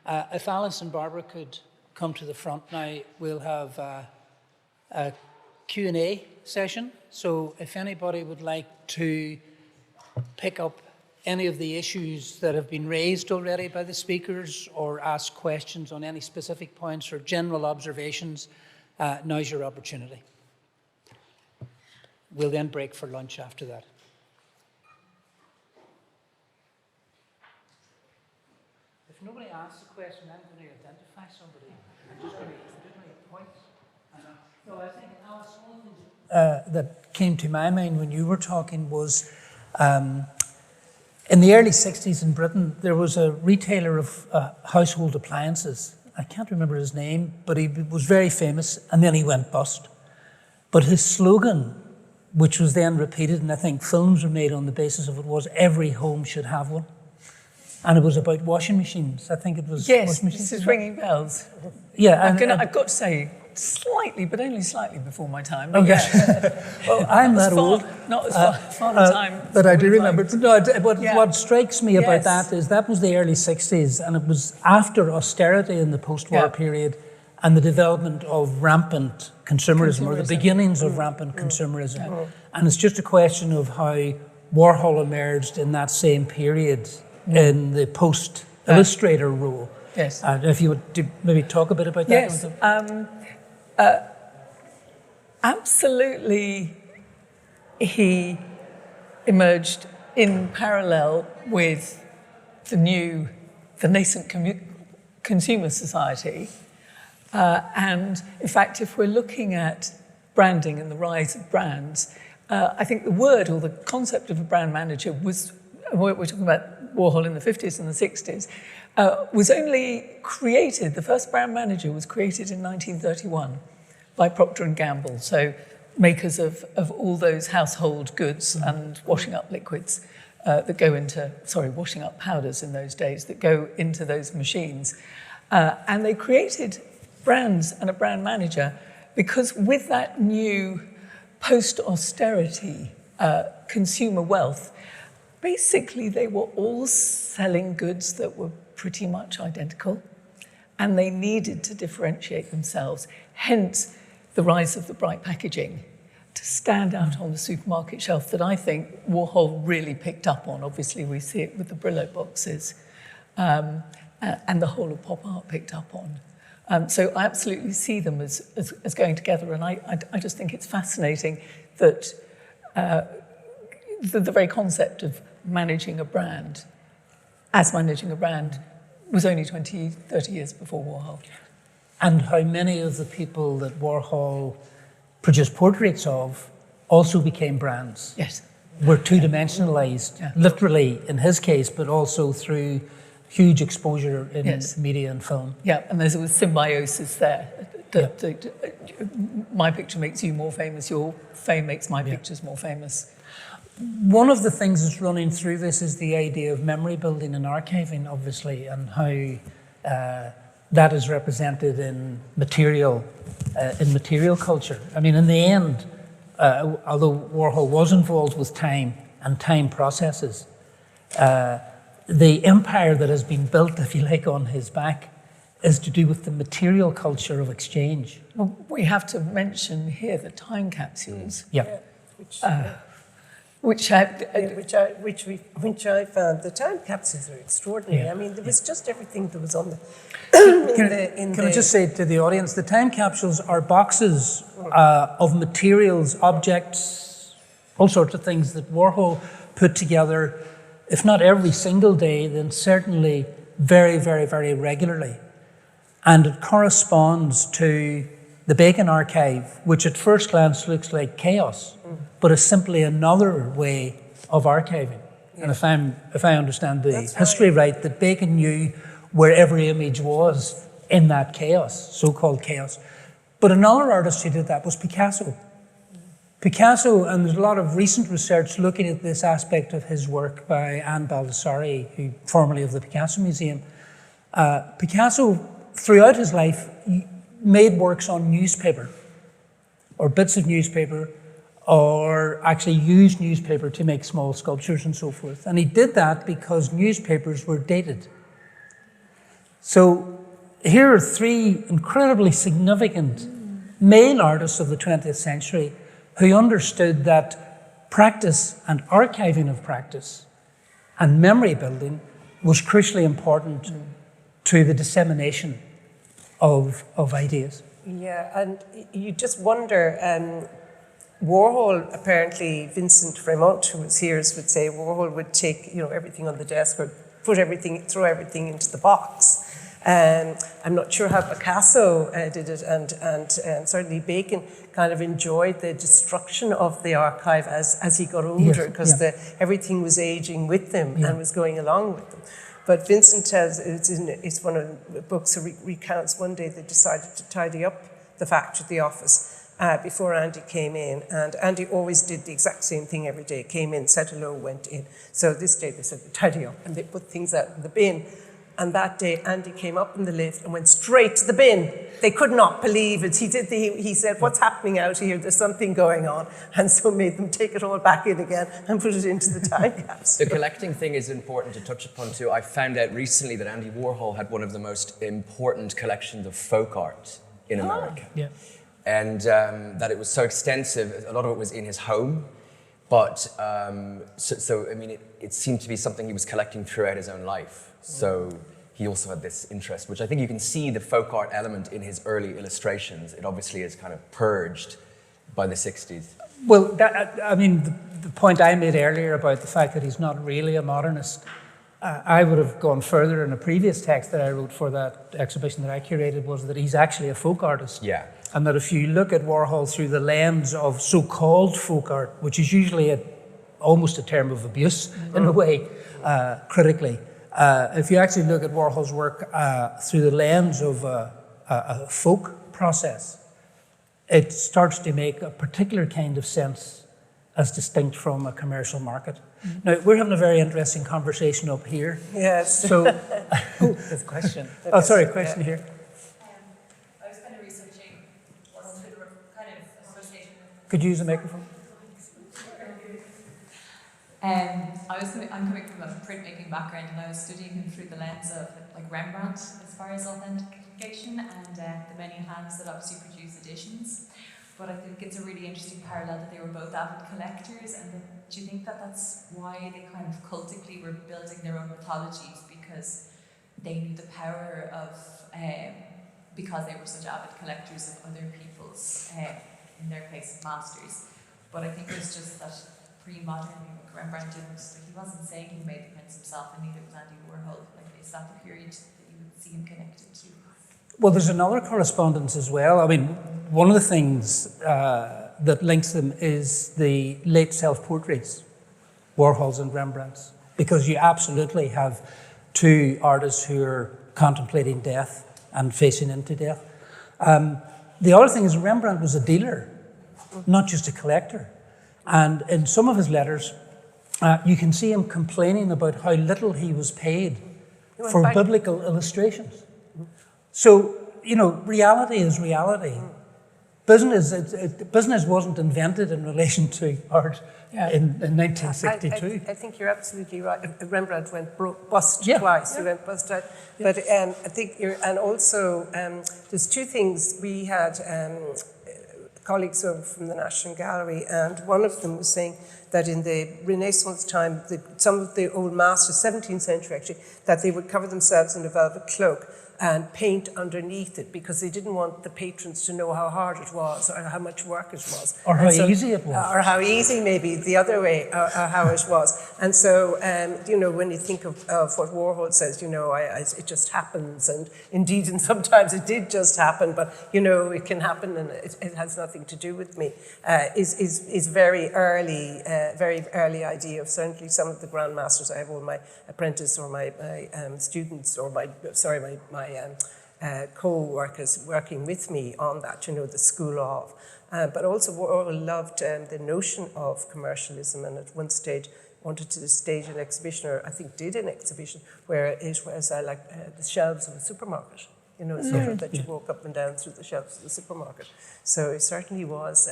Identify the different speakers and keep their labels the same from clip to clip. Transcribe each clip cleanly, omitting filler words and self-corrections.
Speaker 1: If Alice and Barbara could come to the front now, we'll have a Q&A session. So if anybody would like to pick up any of the issues that have been raised already by the speakers or ask questions on any specific points or general observations, now's your opportunity. We'll then break for lunch after that. If nobody asks a question, I'm going to identify somebody. I'm just going to point. No, I think, Alice, one of the things that came to my mind when you were talking was in the early 60s in Britain, there was a retailer of household appliances. I can't remember his name, but he was very famous, and then he went bust. But his slogan, which was then repeated, and I think films were made on the basis of it, was every home should have one. And it was about washing machines. I think it was
Speaker 2: yes,
Speaker 1: washing machines.
Speaker 2: This is ringing bells.
Speaker 1: Yeah.
Speaker 2: I've got to say, slightly, but only slightly before my time.
Speaker 1: Okay.
Speaker 2: Yeah.
Speaker 1: Well, I'm that old.
Speaker 2: Not as far a time.
Speaker 1: But I do remember. What strikes me about
Speaker 2: Yes.
Speaker 1: that was the early 60s, and it was after austerity in the post-war period and the development of rampant consumerism, or the beginnings of rampant consumerism. And it's just a question of how Warhol emerged in that same period in the post-illustrator role.
Speaker 2: Yes.
Speaker 1: If you would maybe talk a bit about that.
Speaker 2: Yes. Absolutely, he emerged in parallel with the nascent consumer society. And in fact, if we're looking at branding and the rise of brands, I think the word or the concept of a brand manager was, we're talking about Warhol in the 50s and the 60s, was only created, the first brand manager was created in 1931 by Procter & Gamble, so makers of all those household goods and washing up liquids that go into, washing up powders in those days that go into those machines. And they created brands and a brand manager because with that new post-austerity consumer wealth, basically they were all selling goods that were pretty much identical, and they needed to differentiate themselves, hence the rise of the bright packaging to stand out on the supermarket shelf that I think Warhol really picked up on. Obviously, we see it with the Brillo boxes, and the whole of pop art picked up on. So I absolutely see them as going together, and I just think it's fascinating that the very concept of managing a brand was only 20, 30 years before Warhol.
Speaker 1: And how many of the people that Warhol produced portraits of also became brands.
Speaker 2: Yes.
Speaker 1: Were two-dimensionalized, literally in his case, but also through huge exposure in media and film.
Speaker 2: Yeah, and there was symbiosis there. My picture makes you more famous, your fame makes my pictures more famous.
Speaker 1: One of the things that's running through this is the idea of memory building and archiving, obviously, and how that is represented in material culture. I mean, in the end, although Warhol was involved with time and time processes, the empire that has been built, if you like, on his back is to do with the material culture of exchange.
Speaker 2: Well, we have to mention here the time capsules.
Speaker 1: Yeah.
Speaker 3: Which I found, the time capsules are extraordinary. Yeah. I mean, there was just everything that was on the...
Speaker 1: Can I just say to the audience, the time capsules are boxes of materials, objects, all sorts of things that Warhol put together, if not every single day, then certainly very, very, very regularly. And it corresponds to the Bacon archive, which at first glance looks like chaos, but is simply another way of archiving. Yeah. And if I understand the history right, that Bacon knew where every image was in that chaos, so-called chaos. But another artist who did that was Picasso. Picasso, and there's a lot of recent research looking at this aspect of his work by Anne Baldessari, who formerly of the Picasso Museum. Picasso, throughout his life, made works on newspaper, or bits of newspaper, or actually used newspaper to make small sculptures and so forth. And he did that because newspapers were dated. So here are three incredibly significant male artists of the 20th century who understood that practice and archiving of practice and memory building was crucially important to the dissemination of ideas.
Speaker 3: Yeah, and you just wonder, Warhol, apparently, Vincent Fremont, who was here, would say Warhol would take, everything on the desk or throw everything into the box. I'm not sure how Picasso did it, and certainly Bacon kind of enjoyed the destruction of the archive as he got older, because everything was aging with them and was going along with them. But Vincent tells, it's one of the books that recounts one day they decided to tidy up the factory, the office, before Andy came in. And Andy always did the exact same thing every day. Came in, said hello, went in. So this day they said, tidy up, and they put things out in the bin. And that day, Andy came up in the lift and went straight to the bin. They could not believe it. He said, what's happening out here? There's something going on. And so made them take it all back in again and put it into the time capsule.
Speaker 4: The collecting thing is important to touch upon too. I found out recently that Andy Warhol had one of the most important collections of folk art in America.
Speaker 1: Yeah.
Speaker 4: And that it was so extensive, a lot of it was in his home. But, it seemed to be something he was collecting throughout his own life. So he also had this interest, which I think you can see the folk art element in his early illustrations. It obviously is kind of purged by the 60s.
Speaker 1: Well, the point I made earlier about the fact that he's not really a modernist, I would have gone further in a previous text that I wrote for that exhibition that I curated, was that he's actually a folk artist.
Speaker 4: Yeah.
Speaker 1: And that if you look at Warhol through the lens of so-called folk art, which is usually almost a term of abuse in a way, critically, if you actually look at Warhol's work through the lens of a folk process, it starts to make a particular kind of sense as distinct from a commercial market. Now, we're having a very interesting conversation up here.
Speaker 3: Yes.
Speaker 1: So,
Speaker 2: There's a question.
Speaker 1: Question here.
Speaker 5: I was kind of researching what's the kind of association.
Speaker 1: Could you use a microphone?
Speaker 5: I'm coming from a printmaking background, and I was studying him through the lens of like Rembrandt as far as authentication and the many hands that obviously produce editions. But I think it's a really interesting parallel that they were both avid collectors, and do you think that that's why they kind of cultically were building their own mythologies, because they knew the power of, because they were such avid collectors of other people's, in their case, masters. But I think it's just that pre-modern Rembrandt didn't, he wasn't saying he made the prints himself, and neither was Andy Warhol. Like, is that the period that you would see him connected to?
Speaker 1: Well, there's another correspondence as well. I mean, one of the things that links them is the late self-portraits, Warhol's and Rembrandt's, because you absolutely have two artists who are contemplating death and facing into death. The other thing is Rembrandt was a dealer, not just a collector. And in some of his letters, you can see him complaining about how little he was paid for biblical illustrations. So, reality is reality. Business wasn't invented in relation to art in 1962.
Speaker 3: I think you're absolutely right. Rembrandt went bust twice. He went bust out. But I think and also there's two things. We had colleagues over from the National Gallery, and one of them was saying that in the Renaissance time, some of the old masters, 17th century actually, that they would cover themselves in a velvet cloak and paint underneath it, because they didn't want the patrons to know how hard it was or how much work it was.
Speaker 1: Or how easy it was.
Speaker 3: Or how easy, maybe, the other way, how it was. And so, when you think of what Warhol says, it just happens. And indeed, and sometimes it did just happen, but, it can happen and it has nothing to do with me, is very early idea of certainly some of the grandmasters. I have all my apprentices or my students or my co-workers working with me on that, the school of. But also Warhol loved the notion of commercialism, and at one stage wanted to stage an exhibition, or I think did an exhibition, where it was like the shelves of a supermarket, that you walk up and down through the shelves of the supermarket. So it certainly was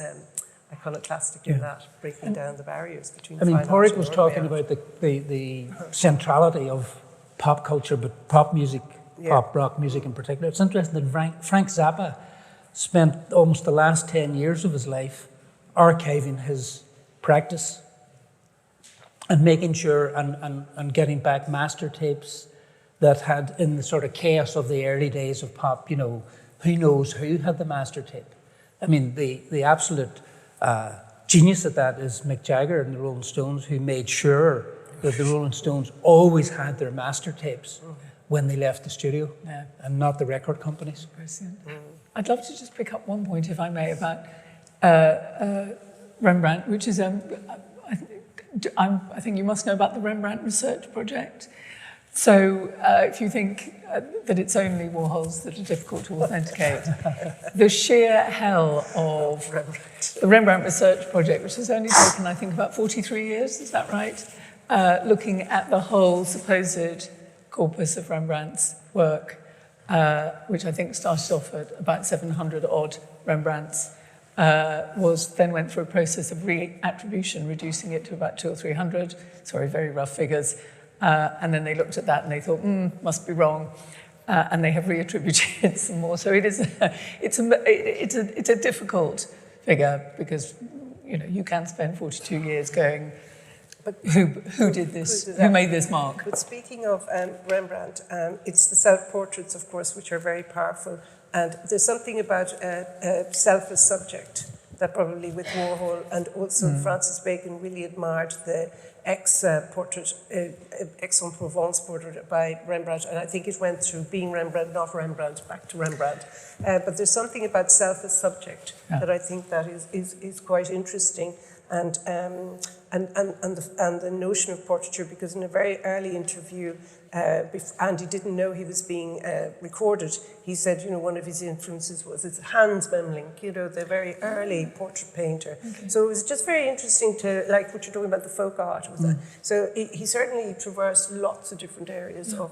Speaker 3: iconoclastic in that, breaking down the barriers between
Speaker 1: Padraic was talking about the centrality of pop culture, but pop music pop rock music in particular. It's interesting that Frank Zappa spent almost the last 10 years of his life archiving his practice and making sure and getting back master tapes that had, in the sort of chaos of the early days of pop, you know, who knows who had the master tape. I mean, the absolute genius of that is Mick Jagger and the Rolling Stones, who made sure that the Rolling Stones always had their master tapes when they left the studio, and not the record companies.
Speaker 2: I'd love to just pick up one point, if I may, about Rembrandt, which is, I think you must know about the Rembrandt Research Project. So if you think that it's only Warhols that are difficult to authenticate, the sheer hell of the Rembrandt Research Project, which has only taken, I think, about 43 years, is that right? Looking at the whole supposed corpus of Rembrandt's work, which I think started off at about 700 odd Rembrandts, then went through a process of re-attribution, reducing it to about 200 or 300, sorry, very rough figures. And then they looked at that and they thought, must be wrong. And they have re-attributed some more. So it's a difficult figure, because you can spend 42 years going, but who did this? Who made this mark?
Speaker 3: But speaking of Rembrandt, it's the self-portraits, of course, which are very powerful. And there's something about self as subject that probably with Warhol, and also Francis Bacon really admired the Aix-en-Provence portrait by Rembrandt, and I think it went through being Rembrandt, not Rembrandt, back to Rembrandt. But there's something about self as subject that I think that is quite interesting, and the notion of portraiture, because in a very early interview, Andy didn't know he was being recorded. He said, one of his influences was his Hans Memling, the very early portrait painter. Okay. So it was just very interesting to, like what you're talking about, the folk art of that. So he certainly traversed lots of different areas of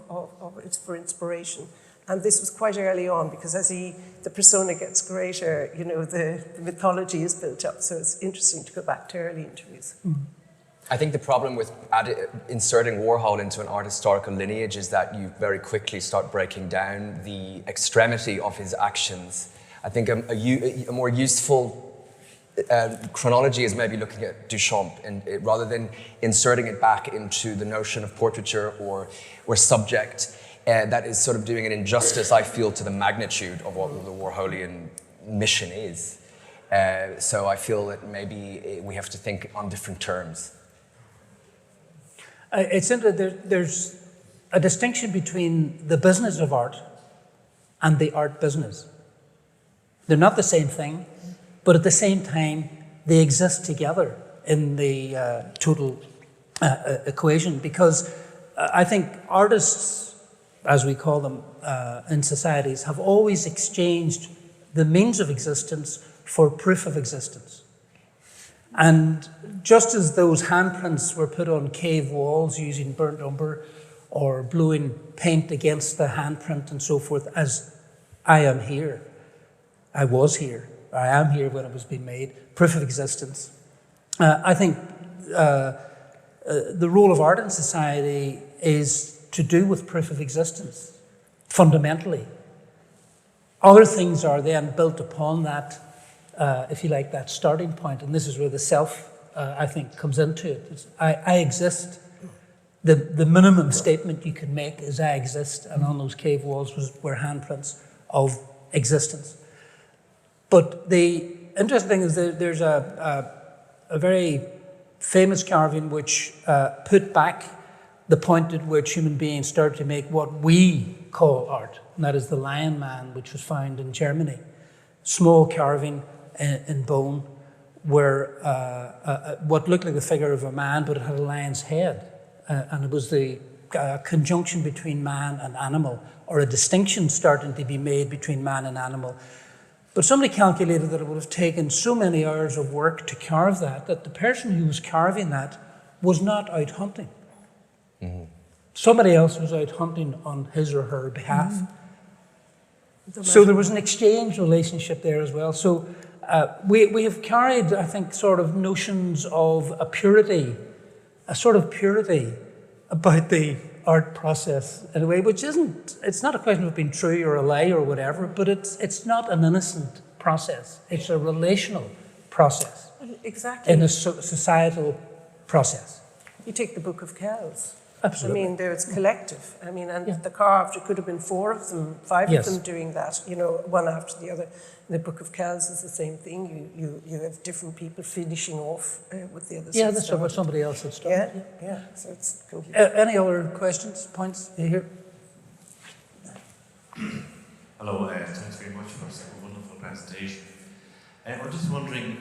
Speaker 3: it for inspiration. And this was quite early on, because as the persona gets greater, the mythology is built up. So it's interesting to go back to early interviews.
Speaker 4: I think the problem with inserting Warhol into an art historical lineage is that you very quickly start breaking down the extremity of his actions. I think a more useful chronology is maybe looking at Duchamp, and rather than inserting it back into the notion of portraiture or subject, that is sort of doing an injustice, I feel, to the magnitude of what the Warholian mission is. So I feel that maybe we have to think on different terms.
Speaker 1: It's interesting, there's a distinction between the business of art and the art business. They're not the same thing, but at the same time, they exist together in the total equation, because I think artists, as we call them in societies, have always exchanged the means of existence for proof of existence. And just as those handprints were put on cave walls using burnt umber or blowing paint against the handprint and so forth, as I am here, I was here, I am here when it was being made, proof of existence. I think the role of art in society is to do with proof of existence, fundamentally. Other things are then built upon that, if you like, that starting point, and this is where the self, I think, comes into it. It's, I exist. The minimum statement you can make is I exist, and on those cave walls were handprints of existence. But the interesting thing is that there's a very famous carving which put back the point at which human beings started to make what we call art, and that is the Lion Man, which was found in Germany. Small carving in bone, where what looked like the figure of a man, but it had a lion's head. And it was the conjunction between man and animal, or a distinction starting to be made between man and animal. But somebody calculated that it would have taken so many hours of work to carve that the person who was carving that was not out hunting. Mm-hmm. Somebody else was out hunting on his or her behalf. Mm-hmm. So there was an exchange relationship there as well. So we have carried, I think, sort of notions of a purity, a sort of purity about the art process in a way, which isn't, it's not a question of being true or a lie or whatever, but it's not an innocent process. It's a relational process.
Speaker 3: Exactly.
Speaker 1: In a societal process.
Speaker 3: You take the Book of Kells.
Speaker 1: Absolutely.
Speaker 3: I mean, there's collective. I mean, and the carved, it could have been 4 of them, 5
Speaker 1: Yes.
Speaker 3: of them doing that, you know, one after the other. The Book of Kells is the same thing. You have different people finishing off with the others.
Speaker 1: Yeah, that's what somebody else had started.
Speaker 3: Yeah. So it's completely.
Speaker 1: Any other questions, points here?
Speaker 6: Hello, thanks very much for a wonderful presentation. I'm just wondering,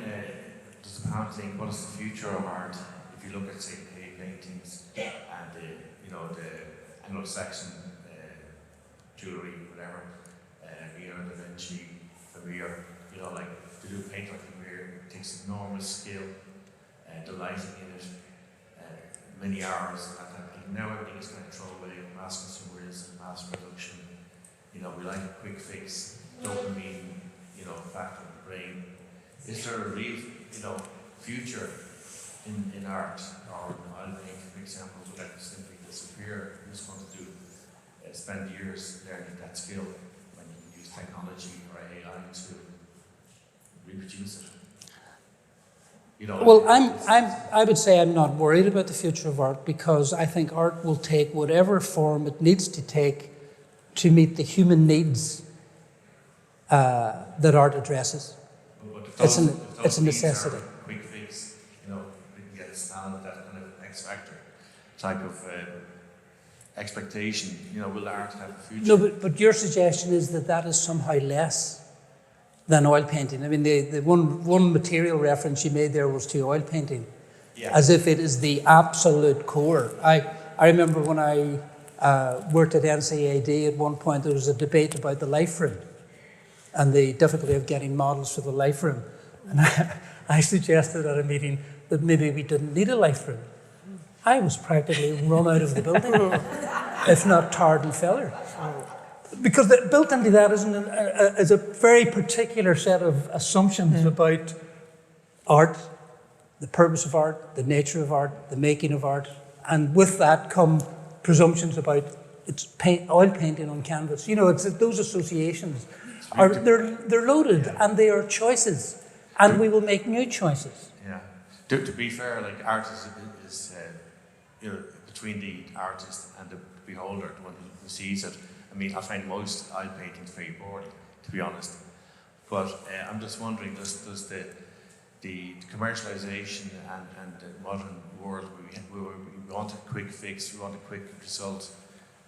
Speaker 6: does the panel think, what is the future of art if you look at, say, cave paintings and the Anglo-Saxon jewellery, whatever, Vermeer, Da Vinci, Vermeer, like to do a painting like Vermeer, it takes enormous skill, delighting in it, many hours, and that type of thing. Now everything is kind of thrown away, mass consumerism, mass production. We like a quick fix, dopamine, factor in the brain. Is there a real, future in art or in oil painting, for example, would that simply disappear? Who's going to spend years learning that skill when you can use technology or AI to reproduce it?
Speaker 1: Well, I would say I'm not worried about the future of art because I think art will take whatever form it needs to take to meet the human needs that art addresses. It's a necessity.
Speaker 6: Quick fix, we can get a stand of that kind of X factor type of expectation. Will art have a future?
Speaker 1: No, but your suggestion is that is somehow less than oil painting. I mean, the one material reference you made there was to oil painting, as if it is the absolute core. I remember when I worked at NCAD at one point, there was a debate about the life room and the difficulty of getting models for the life room. And I suggested at a meeting that maybe we didn't need a life room. I was practically run out of the building, if not tarred and feathered. Because built into that is a very particular set of assumptions about art, the purpose of art, the nature of art, the making of art, and with that come presumptions about it's oil painting on canvas. It's those associations they're loaded and they are choices, and we will make new choices.
Speaker 6: Yeah. To be fair, like art is between the artist and the beholder, the one who sees it. I mean, I find most oil paintings very boring, to be honest. But I'm just wondering, does the commercialization and the modern world, we want a quick fix, we want a quick result,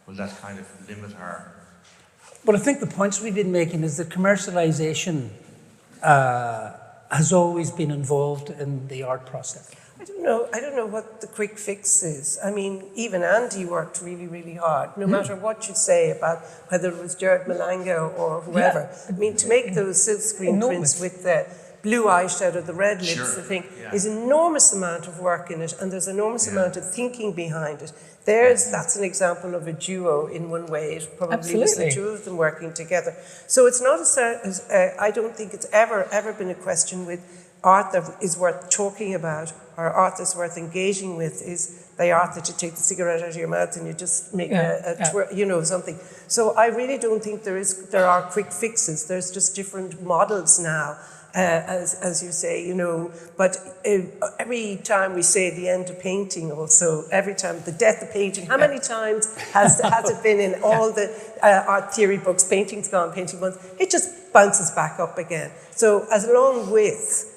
Speaker 6: will that kind of limit our...
Speaker 1: But I think the points we've been making is that commercialization has always been involved in the art process.
Speaker 3: I don't know what the quick fix is. I mean, even Andy worked really, really hard, no matter what you say about whether it was Jared Malanga or whoever. I mean, to make those silkscreen prints with the blue eyeshadow, the red lips, the thing, is enormous amount of work in it, and there's enormous amount of thinking behind it. That's an example of a duo in one way. It probably was the two of them working together. So it's not I don't think it's ever been a question with art that is worth talking about, or art that's worth engaging with, is the art that you take the cigarette out of your mouth and you just make something. So I really don't think there are quick fixes. There's just different models now. As you say, but every time we say the end of painting also, every time the death of painting, how many times has it been in all the art theory books, painting's gone, painting once, it just bounces back up again. So as along with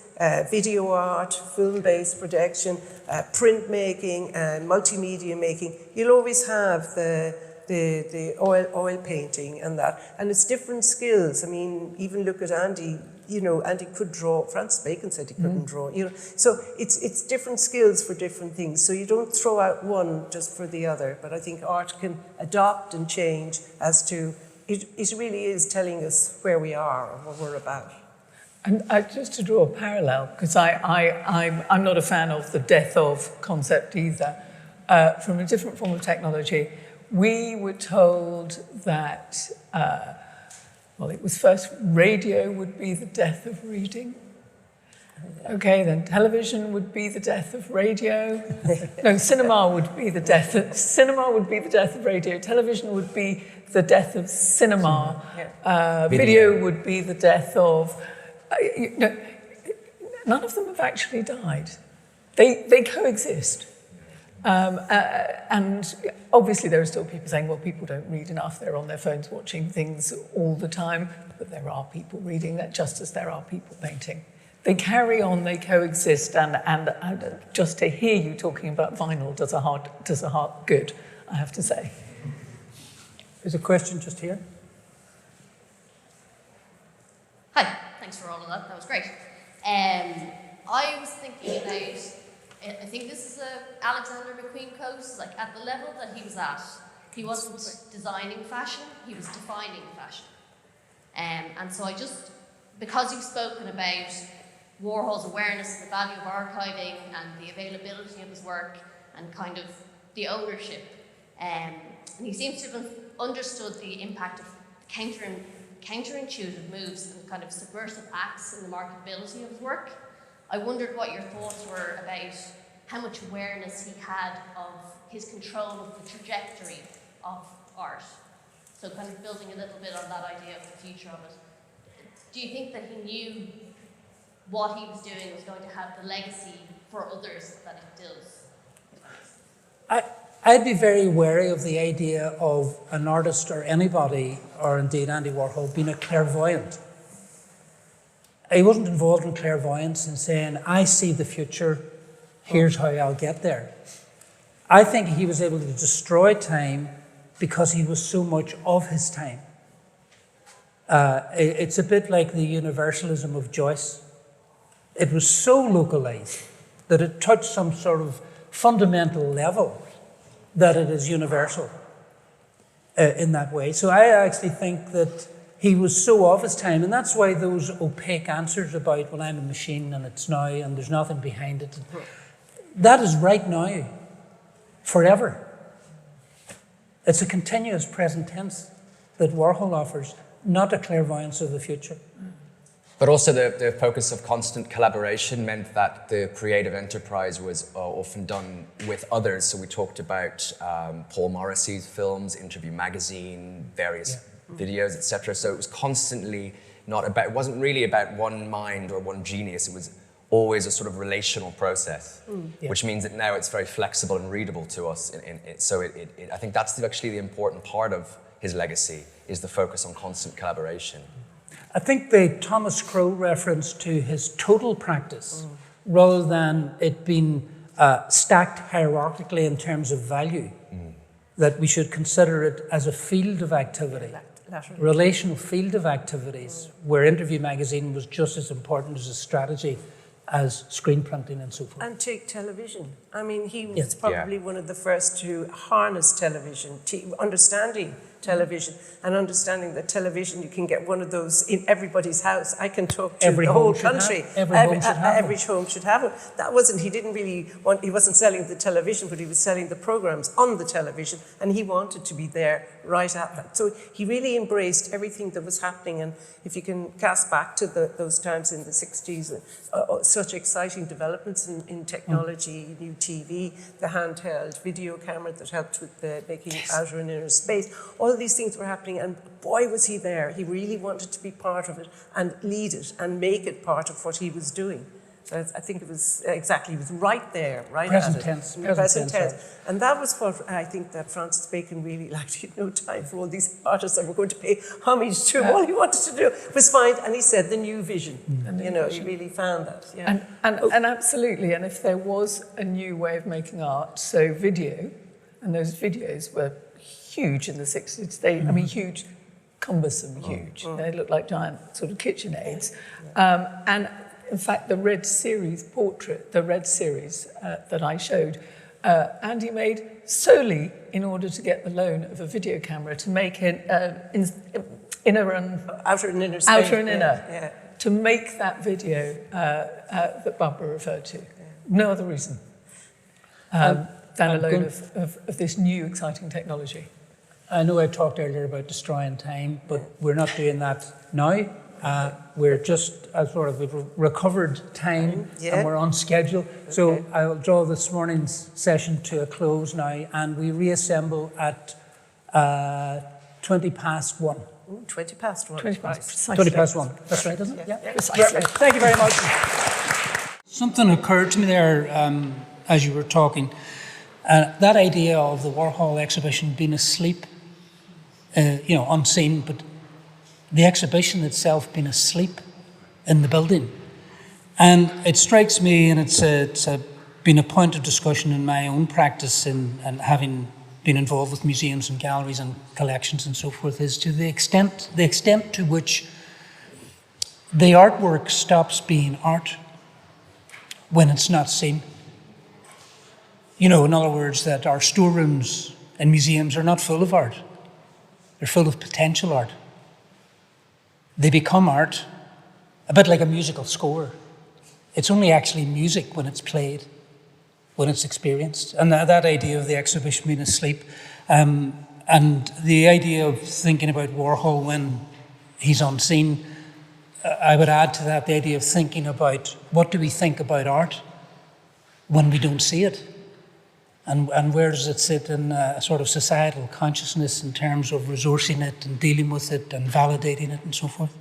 Speaker 3: video art, film-based production, printmaking, and multimedia making, you'll always have the oil painting and that. And it's different skills. I mean, even look at Andy, Andy could draw. Francis Bacon said he couldn't draw, So it's different skills for different things. So you don't throw out one just for the other. But I think art can adopt and change as to, it really is telling us where we are or what we're about.
Speaker 2: And just to draw a parallel, because I'm not a fan of the death of concept either, from a different form of technology, we were told that, it was first radio would be the death of reading, Okay, then television would be the death of radio. No, cinema would be the death of radio. Television would be the death of cinema. Video would be the death of. None of them have actually died. They coexist. And obviously there are still people saying, well, people don't read enough. They're on their phones watching things all the time. But there are people reading that just as there are people painting. They carry on, they coexist, and just to hear you talking about vinyl does a heart good, I have to say.
Speaker 1: There's a question just here.
Speaker 7: Hi, thanks for all of that. That was great. I was thinking about, I think this is a Alexander McQueen quote, like at the level that he was at, he wasn't designing fashion, he was defining fashion. And so because you've spoken about Warhol's awareness of the value of archiving and the availability of his work and kind of the ownership, and he seems to have understood the impact of counterintuitive moves and kind of subversive acts in the marketability of his work. I wondered what your thoughts were about how much awareness he had of his control of the trajectory of art. So kind of building a little bit on that idea of the future of it. Do you think that he knew what he was doing was going to have the legacy for others that it does?
Speaker 1: I'd be very wary of the idea of an artist or anybody, or indeed Andy Warhol, being a clairvoyant. He wasn't involved in clairvoyance and saying, I see the future, here's how I'll get there. I think he was able to destroy time because he was so much of his time. It's a bit like the universalism of Joyce. It was so localized that it touched some sort of fundamental level that it is universal in that way. So I actually think that he was so of his time, and that's why those opaque answers about, well, I'm a machine and it's now and there's nothing behind it, that is right now, forever. It's a continuous present tense that Warhol offers, not a clairvoyance of the future.
Speaker 4: But also the focus of constant collaboration meant that the creative enterprise was often done with others. So we talked about Paul Morrissey's films, Interview Magazine, various videos, etc. So it was constantly it wasn't really about one mind or one genius. It was always a sort of relational process, which means that now it's very flexible and readable to us. So I think that's actually the important part of his legacy, is the focus on constant collaboration.
Speaker 1: I think the Thomas Crow reference to his total practice, rather than it being stacked hierarchically in terms of value, that we should consider it as a field of activity, relational field of activities, where Interview Magazine was just as important as a strategy as screen printing and so forth.
Speaker 3: And take television. I mean, he was probably one of the first to harness television, understanding television, and understanding that television, you can get one of those in everybody's house. I can talk to the whole country. Every home should have it. That wasn't, he didn't really want, he wasn't selling the television, but he was selling the programs on the television, and he wanted to be there right at that. So he really embraced everything that was happening, and if you can cast back to those times in the 60s, such exciting developments in technology, new TV, the handheld video camera that helped with making outer and inner space, all these things were happening, and boy was he there. He really wanted to be part of it and lead it and make it part of what he was doing. So I think it was exactly, he was right there, right
Speaker 1: present
Speaker 3: at
Speaker 1: tense,
Speaker 3: it.
Speaker 1: present tense.
Speaker 3: And that was what I think that Francis Bacon really liked. He had no time for all these artists that were going to pay homage to him. All he wanted to do was find, and he said, the new vision. He really found that. Yeah.
Speaker 2: And absolutely, and if there was a new way of making art, so video, and those videos were huge in the 60s. I mean, huge, cumbersome, huge. They looked like giant sort of KitchenAids. And in fact, the Red Series portrait, the Red Series that I showed, Andy made solely in order to get the loan of a video camera to make it inner and
Speaker 3: outer and inner space.
Speaker 2: Outer and inner. To make that video that Barbara referred to. No other reason than a loan of this new exciting technology.
Speaker 1: I know I talked earlier about destroying time, but we're not doing that now. We're just we've recovered time,
Speaker 3: Yeah.
Speaker 1: and we're on schedule. So I'll draw this morning's session to a close now, and we reassemble at 20 past 1.
Speaker 3: Ooh, 20 past 1.
Speaker 2: 20 past, precisely.
Speaker 1: 20 past 1. That's right, isn't it?
Speaker 3: Yeah.
Speaker 2: Precisely.
Speaker 1: Thank you very much. Something occurred to me there as you were talking. That idea of the Warhol exhibition being asleep, unseen, but the exhibition itself being asleep in the building. And it strikes me, and it's been a point of discussion in my own practice and having been involved with museums and galleries and collections and so forth, is to the extent to which the artwork stops being art when it's not seen. In other words, that our storerooms and museums are not full of art. They're full of potential art. They become art, a bit like a musical score. It's only actually music when it's played, when it's experienced. And that idea of the exhibition being asleep, and the idea of thinking about Warhol when he's unseen, I would add to that the idea of thinking about what do we think about art when we don't see it? And where does it sit in a sort of societal consciousness in terms of resourcing it and dealing with it and validating it and so forth?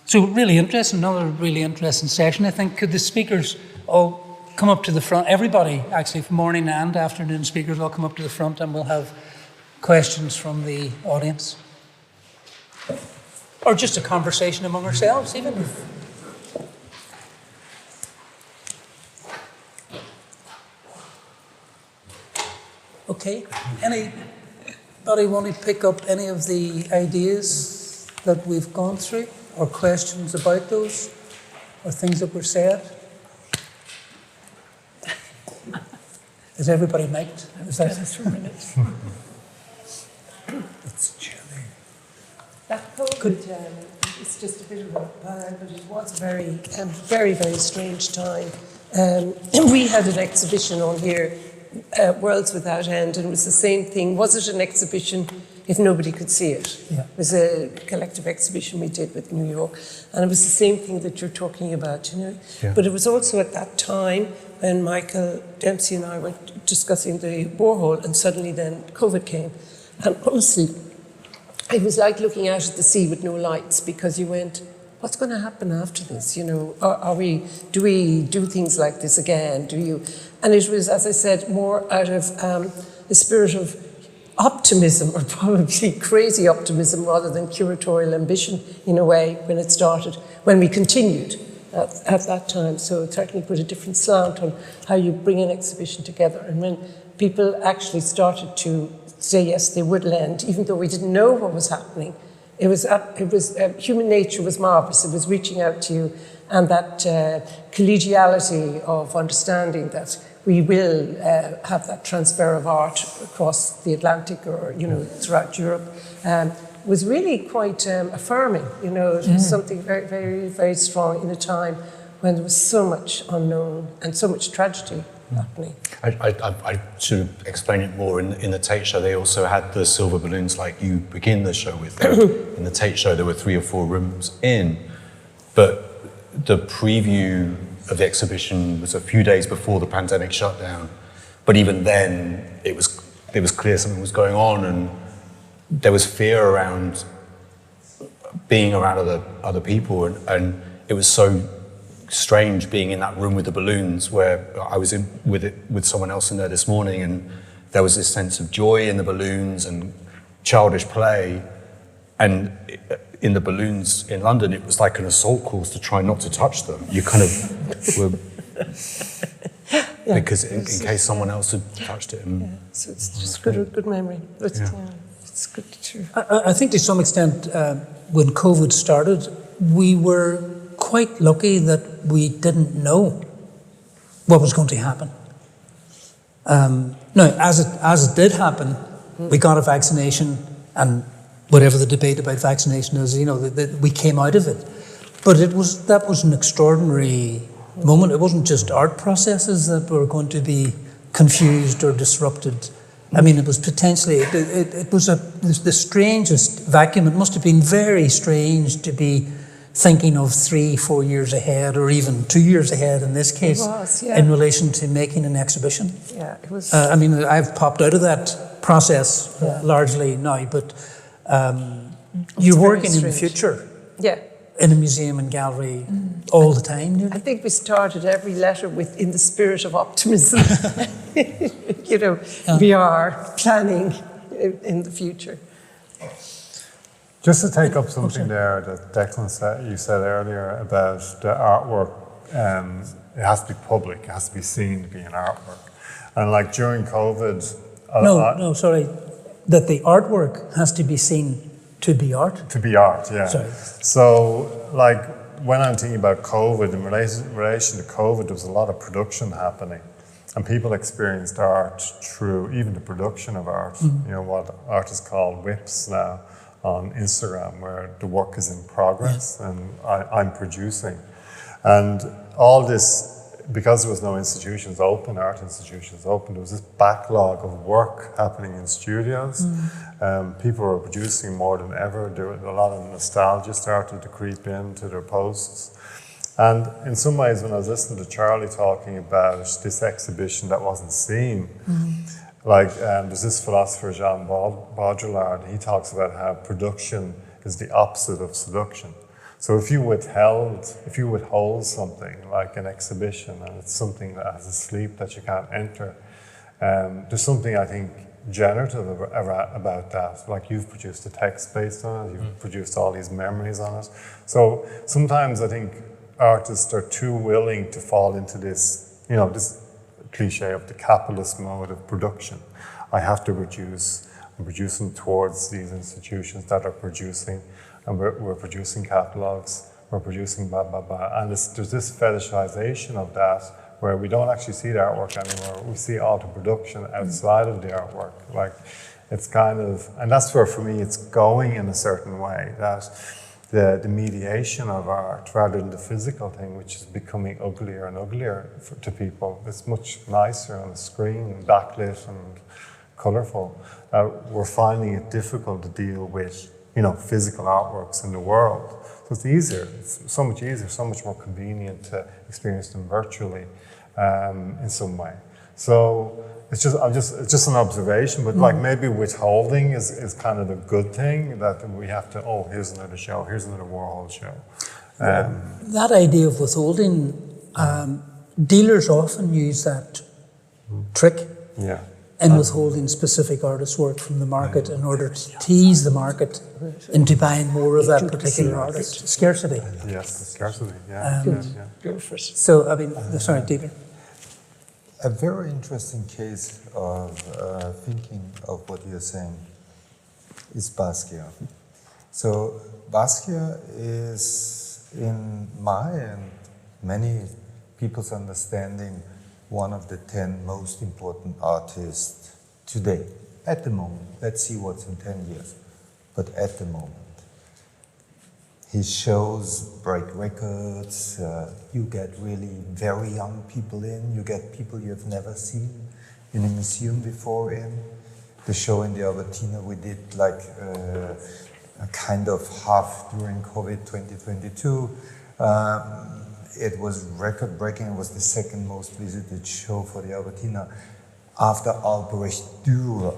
Speaker 1: So really interesting, another really interesting session. I think could the speakers all come up to the front? Everybody, actually, from morning and afternoon speakers, all come up to the front, and we'll have questions from the audience. Or just a conversation among ourselves, even. Okay, anybody want to pick up any of the ideas that we've gone through, or questions about those, or things that were said? Is everybody mic'd? Is that
Speaker 2: Just for a minute.
Speaker 1: It's chilly.
Speaker 3: That COVID, it's just a bit of a ban, but it was a very, very, very strange time. We had an exhibition on here, Worlds Without End, and it was the same thing. Was it an exhibition if nobody could see it?
Speaker 1: Yeah.
Speaker 3: It was a collective exhibition we did with New York, and it was the same thing that you're talking about,
Speaker 1: Yeah.
Speaker 3: But it was also at that time when Michael Dempsey and I were discussing the Warhol, and suddenly then COVID came. And honestly, it was like looking out at the sea with no lights, because you went, what's going to happen after this? Do we do things like this again? And it was, as I said, more out of the spirit of optimism, or probably crazy optimism, rather than curatorial ambition, in a way, when we continued at that time. So it certainly put a different slant on how you bring an exhibition together. And when people actually started to say yes, they would lend, even though we didn't know what was happening, human nature was marvellous. It was reaching out to you, and that collegiality of understanding that we will have that transfer of art across the Atlantic, or throughout Europe, was really quite affirming. It was something very, very, very strong in a time when there was so much unknown and so much tragedy happening.
Speaker 8: I should explain it more. In the Tate show, they also had the silver balloons like you begin the show with. In the Tate show, there were 3 or 4 rooms in, but the preview of the exhibition was a few days before the pandemic shutdown. But even then, it was clear something was going on, and there was fear around being around other people, and it was so strange being in that room with the balloons, where I was with someone else in there this morning, and there was this sense of joy in the balloons and childish play. And in the balloons in London, it was like an assault course to try not to touch them. You kind of were, because in case someone else had touched it.
Speaker 3: So it's just good memory. It's good to.
Speaker 1: I think to some extent, when COVID started, we were quite lucky that we didn't know what was going to happen. Now, as it did happen, we got a vaccination, and whatever the debate about vaccination is, we came out of it. But that was an extraordinary moment. It wasn't just art processes that were going to be confused or disrupted. I mean, it was potentially, it was the strangest vacuum. It must have been very strange to be thinking of 3-4 years ahead, or even 2 years ahead in this case, in relation to making an exhibition.
Speaker 3: Yeah, it was.
Speaker 1: I mean, I've popped out of that process largely now, but you're working in the future.
Speaker 3: Yeah.
Speaker 1: In a museum and gallery all the time, nearly.
Speaker 3: I think we started every letter with "in the spirit of optimism." We are planning in the future.
Speaker 9: Just to take up something there that Declan you said earlier about the artwork, it has to be public, it has to be seen to be an artwork. And like during COVID...
Speaker 1: that the artwork has to be seen to be art?
Speaker 9: To be art, yeah.
Speaker 1: Sorry.
Speaker 9: So, like, when I'm thinking about COVID, in relation to COVID, there was a lot of production happening. And people experienced art through even the production of art. You know, what artists call whips now on Instagram, where the work is in progress and I'm producing. And all this, because there was no institutions open, art institutions open, there was this backlog of work happening in studios. People were producing more than ever. There was a lot of nostalgia started to creep into their posts. And in some ways, when I was listening to Charlie talking about this exhibition that wasn't seen, like there's this philosopher, Jean Baudrillard, and he talks about how production is the opposite of seduction. So if you withhold something like an exhibition, and it's something that has a sleep that you can't enter, there's something, I think, generative about that. Like, you've produced a text based on it, you've produced all these memories on it. So sometimes I think artists are too willing to fall into this, this cliche of the capitalist mode of production. I have to produce, I'm producing towards these institutions that are producing, and we're producing catalogs, we're producing blah, blah, blah. And there's this fetishization of that where we don't actually see the artwork anymore. We see all the production outside of the artwork. Like, it's kind of, and that's where for me it's going in a certain way, that the mediation of art rather than the physical thing, which is becoming uglier and uglier to people. It's much nicer on the screen, backlit and colourful. We're finding it difficult to deal with, physical artworks in the world. So it's easier. It's so much easier, so much more convenient to experience them virtually in some way. So it's just an observation, but like maybe withholding is kind of a good thing, that we have to, here's another show, here's another Warhol show.
Speaker 1: That idea of withholding, dealers often use that trick in withholding specific artists' work from the market in order to tease the market into buying more of that particular artist. Scarcity.
Speaker 9: Yes, scarcity,
Speaker 1: So, I mean, sorry, Dieter.
Speaker 10: A very interesting case of thinking of what you're saying is Basquiat. So Basquiat is, in my and many people's understanding, one of the 10 most important artists today, at the moment. Let's see what's in 10 years, but at the moment. His shows break records, you get really very young people in, you get people you've never seen in a museum before in. The show in the Albertina we did like a kind of half during COVID 2022. It was record-breaking, it was the second most visited show for the Albertina after Albrecht Dürer,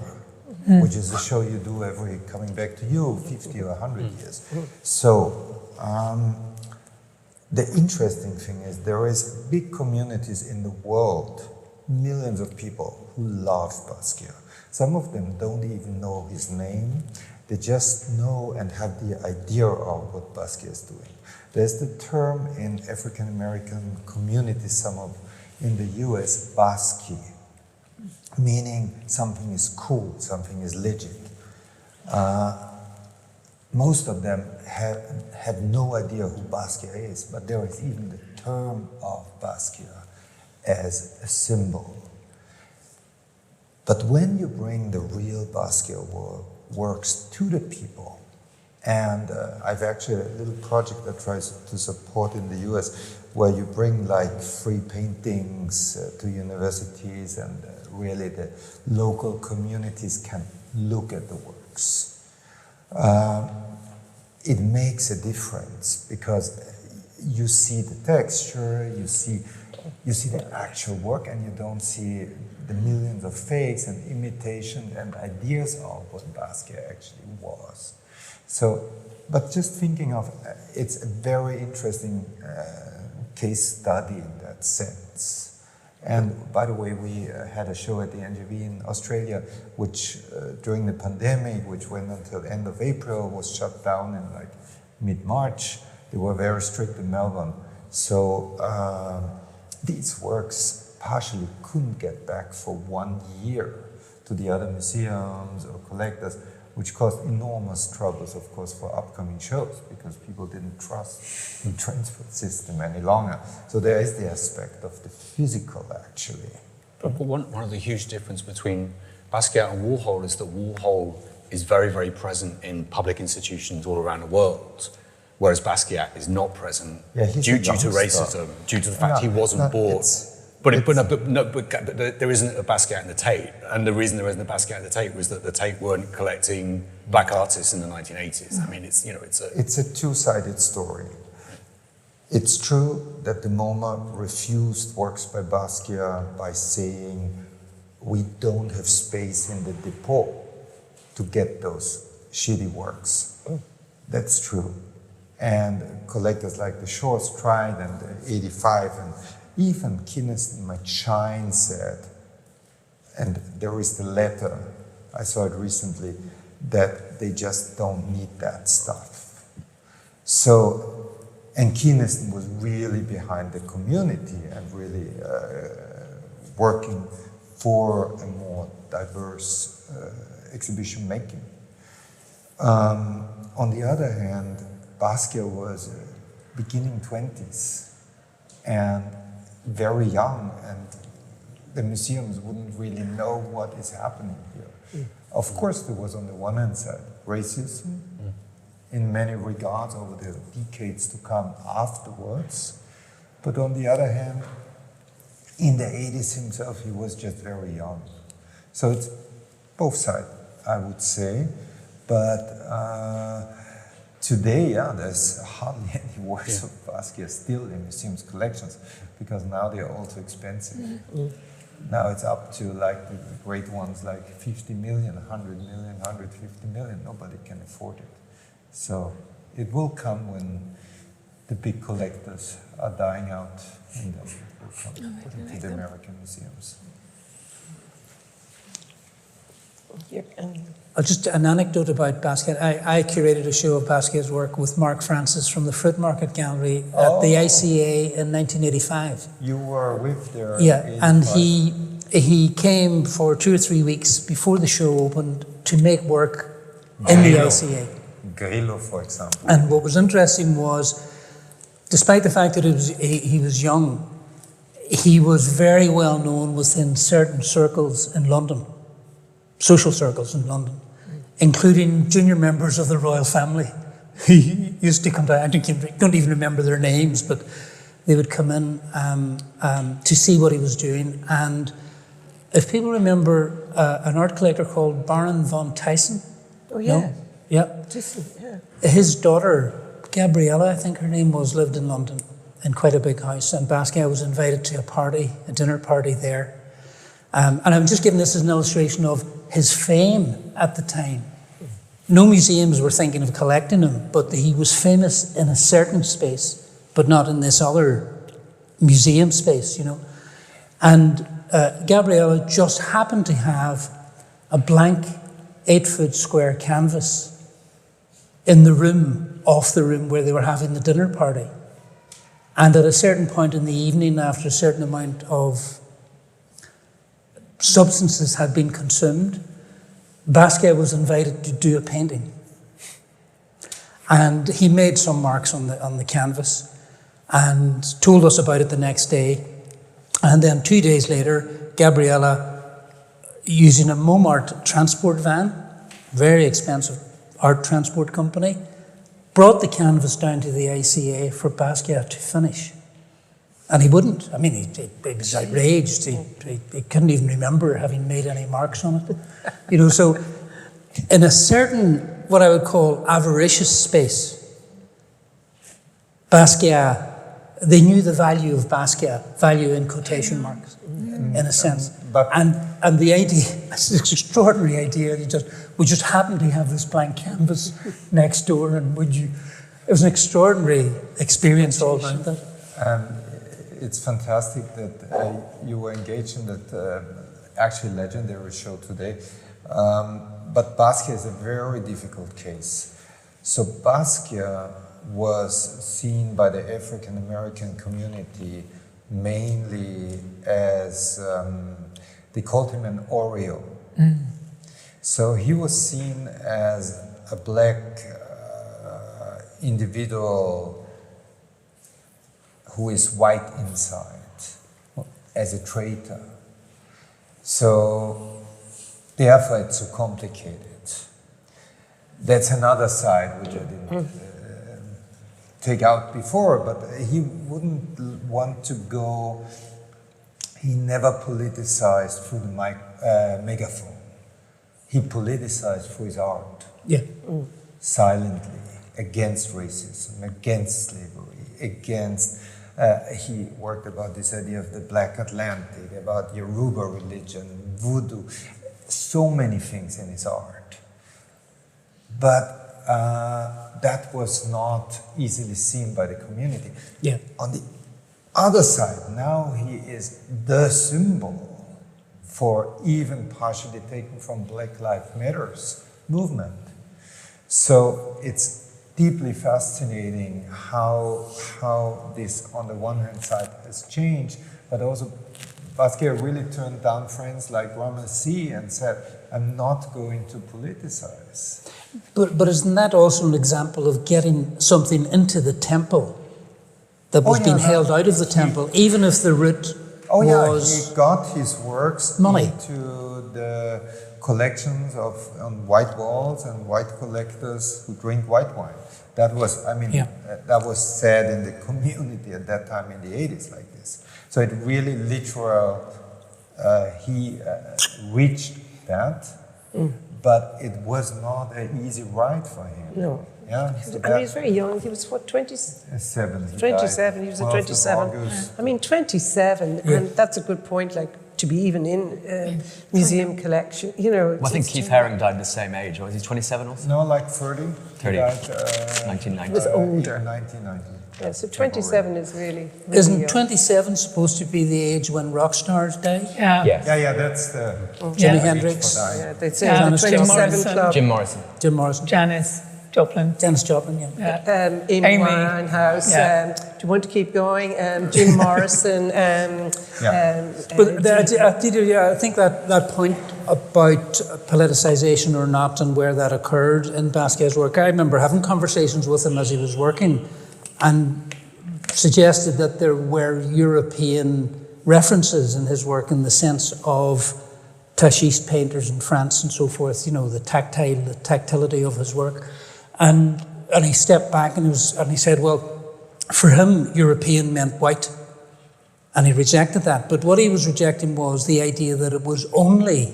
Speaker 10: which is a show you do every, coming back to you, 50 or 100 years. So, the interesting thing is there is big communities in the world, millions of people who love Basquiat. Some of them don't even know his name, they just know and have the idea of what Basquiat is doing. There's the term in African American communities, some of in the US, Basque, meaning something is cool, something is legit. Most of them have no idea who Basquiat is, but there is even the term of Basquiat as a symbol. But when you bring the real Basquiat works to the people, and I've actually a little project that tries to support in the US, where you bring like free paintings to universities and really the local communities can look at the works. It makes a difference because you see the texture, you see the actual work, and you don't see the millions of fakes and imitation and ideas of what Basquiat actually was. So, but just thinking of, it's a very interesting case study in that sense. And by the way, we had a show at the NGV in Australia, which during the pandemic, which went until end of April, was shut down in like mid-March. They were very strict in Melbourne. So these works partially couldn't get back for 1 year to the other museums or collectors, which caused enormous troubles, of course, for upcoming shows because people didn't trust the transport system any longer. So there is the aspect of the physical, actually.
Speaker 8: But one of the huge differences between Basquiat and Warhol is that Warhol is very, very present in public institutions all around the world, whereas Basquiat is not present due to racism, due to the fact he wasn't bought. But there isn't a Basquiat in the Tate, and the reason there isn't a Basquiat in the Tate was that the Tate weren't collecting black artists in the 1980s. I mean, it's
Speaker 10: a two-sided story. It's true that the MoMA refused works by Basquiat by saying we don't have space in the depot to get those shitty works. That's true. And collectors like the Shores tried, and the 85, and even Kinnison McShine said, and there is the letter, I saw it recently, that they just don't need that stuff. So, and Kinnison was really behind the community and really working for a more diverse exhibition making. On the other hand, Basquiat was beginning 20s and very young, and the museums wouldn't really know what is happening here. Of course, there was on the one hand side racism in many regards over the decades to come afterwards, but on the other hand, in the 80s himself, he was just very young. So it's both sides, I would say, but today, there's hardly any works of Basquiat still in museums' collections because now they are all too expensive. Now it's up to like the great ones like 50 million, 100 million, 150 million. Nobody can afford it. So it will come when the big collectors are dying out and then it will come into the American museums.
Speaker 1: Just an anecdote about Basquiat. I curated a show of Basquiat's work with Mark Francis from the Fruit Market Gallery at the ICA in 1985.
Speaker 10: You were with there.
Speaker 1: Yeah, and he came for 2 or 3 weeks before the show opened to make work in the ICA.
Speaker 10: Grillo, for example.
Speaker 1: And what was interesting was, despite the fact that he was young, he was very well known within certain circles in London. Social circles in London, including junior members of the royal family. He used to come down, I don't even remember their names, but they would come in to see what he was doing. And if people remember an art collector called Baron von Tyson.
Speaker 3: Oh, yeah.
Speaker 1: No? Yeah.
Speaker 3: Tyson, yeah.
Speaker 1: His daughter, Gabriella, I think her name was, lived in London in quite a big house. And Basquiat was invited to a dinner party there. And I'm just giving this as an illustration of his fame at the time. No museums were thinking of collecting him, but he was famous in a certain space, but not in this other museum space, you know. And Gabriella just happened to have a blank 8-foot square canvas in the room, off the room where they were having the dinner party. And at a certain point in the evening, after a certain amount of substances had been consumed, Basquiat was invited to do a painting. And he made some marks on the canvas and told us about it the next day. And then 2 days later, Gabriella, using a Momart transport van, very expensive art transport company, brought the canvas down to the ICA for Basquiat to finish. And he wouldn't. I mean, he was outraged. He couldn't even remember having made any marks on it. You know, so in a certain, what I would call avaricious space, Basquiat, they knew the value of Basquiat, value in quotation marks, in a sense. And the idea, it's an extraordinary idea. We just happened to have this blank canvas next door, and it was an extraordinary experience all around that.
Speaker 10: It's fantastic that you were engaged in that actually legendary show today. But Basquiat is a very difficult case. So Basquiat was seen by the African American community mainly as, they called him an Oreo. So he was seen as a black individual who is white inside, as a traitor. So therefore it's so complicated. That's another side which I didn't take out before, but he wouldn't want to go, he never politicized through the megaphone. He politicized through his art.
Speaker 1: Yeah.
Speaker 10: Silently, against racism, against slavery, against, he worked about this idea of the Black Atlantic, about Yoruba religion, voodoo, so many things in his art. But that was not easily seen by the community.
Speaker 1: Yeah.
Speaker 10: On the other side, now he is the symbol for even partially taken from Black Lives Matters movement. So it's deeply fascinating how this, on the one hand side, has changed, but also Basquiat really turned down friends like Ramassi and said, I'm not going to politicize.
Speaker 1: But isn't that also an example of getting something into the temple that was being held out of the temple, even if the root was...
Speaker 10: he got his works
Speaker 1: money
Speaker 10: into the collections on white walls and white collectors who drink white wine. That was, that was said in the community at that time in the 80s like this. So it really literal, he reached that, but it was not an easy ride for him.
Speaker 3: No.
Speaker 10: Yeah,
Speaker 3: so and he was very young. He was what,
Speaker 10: 27?
Speaker 3: 27. He was at 27. I mean, 27, and that's a good point. Like to be even in museum collection, you know.
Speaker 4: Well, I think Keith Haring died the same age. Was he 27 also?
Speaker 10: No, like 30.
Speaker 4: 30.
Speaker 10: He died,
Speaker 4: 1990.
Speaker 3: He was older.
Speaker 10: 1990.
Speaker 3: Yeah, so 27 is really
Speaker 1: Isn't
Speaker 3: young.
Speaker 1: 27 supposed to be the age when rock stars die?
Speaker 2: Yeah.
Speaker 4: Yes.
Speaker 10: Yeah, that's the...
Speaker 1: Jimi Hendrix.
Speaker 3: Yeah, they'd say
Speaker 2: Yeah,
Speaker 3: the 27
Speaker 2: Morrison.
Speaker 3: Club.
Speaker 4: Jim Morrison.
Speaker 1: Jim Morrison.
Speaker 2: Janis Joplin.
Speaker 1: Janis Joplin,
Speaker 3: Amy Winehouse.
Speaker 2: Yeah.
Speaker 3: Do you want to keep going? Jim Morrison.
Speaker 1: But I think that point about politicization or not and where that occurred in Basquiat's work, I remember having conversations with him as he was working and suggested that there were European references in his work in the sense of Tachiste painters in France and so forth, you know, the tactility of his work. And he stepped back and he said, well, for him, European meant white. And he rejected that. But what he was rejecting was the idea that it was only